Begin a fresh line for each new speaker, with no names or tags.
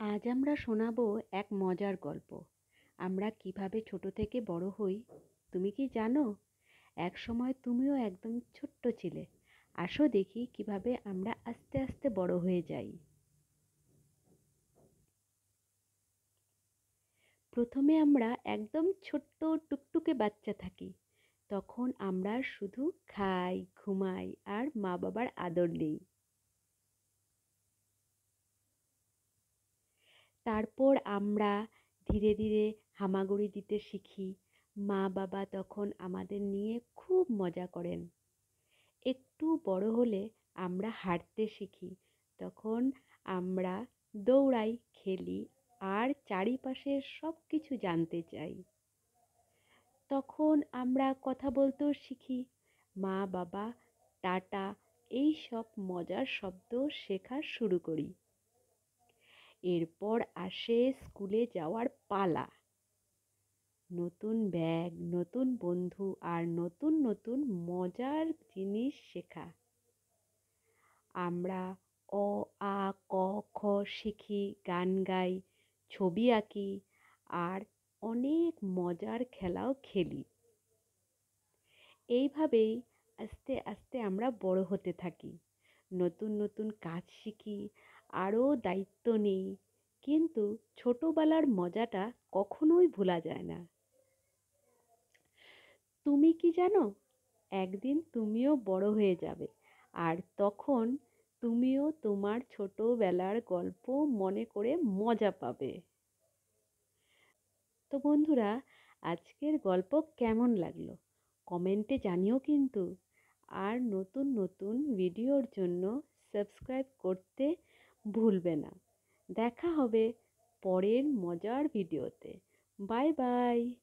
আজ আমরা শোনাবো এক মজার গল্প। আমরা কিভাবে ছোট থেকে বড় হই। তুমি কি জানো, এক সময় তুমিও একদম ছোট্ট ছিলে। আসো দেখি কিভাবে আমরা আস্তে আস্তে বড় হয়ে যাই। প্রথমে আমরা একদম ছোট্ট টুকটুকে বাচ্চা থাকি। তখন আমরা শুধু খাই, ঘুমাই আর মা বাবার আদর নেই। তারপর আমরা ধীরে ধীরে হামাগুড়ি দিতে শিখি। মা বাবা তখন আমাদের নিয়ে খুব মজা করেন। একটু বড় হলে আমরা হাঁটতে শিখি। তখন আমরা দৌড়াই, খেলি আর চারিপাশের সব কিছু জানতে চাই। তখন আমরা কথা বলতেও শিখি। মা বাবা, টাটা, এই সব মজার শব্দ শেখা শুরু করি। এরপর আসে স্কুলে যাওয়ার পালা। নতুন ব্যাগ, নতুন বন্ধু আর নতুন নতুন মজার জিনিস শেখা। আমরা অ, আ, ক, খ শিখি, গান গাই, ছবি আঁকি আর অনেক মজার খেলাও খেলি। এইভাবেই আস্তে আস্তে আমরা বড় হতে থাকি। নতুন নতুন কাজ শিখি, আরও দায়িত্ব নিই। কিন্তু ছোটবেলার মজাটা কখনোই ভোলা যায় না। তুমি কি জানো, একদিন তুমিও বড় হয়ে যাবে, আর তখন তুমিও তোমার ছোটবেলার গল্প মনে করে মজা পাবে। তো বন্ধুরা, আজকের গল্প কেমন লাগলো কমেন্টে জানিও কিন্তু। আর নতুন নতুন ভিডিওর জন্য সাবস্ক্রাইব করতে ভুলবে না। দেখা হবে পরের মজার ভিডিওতে। Bye bye.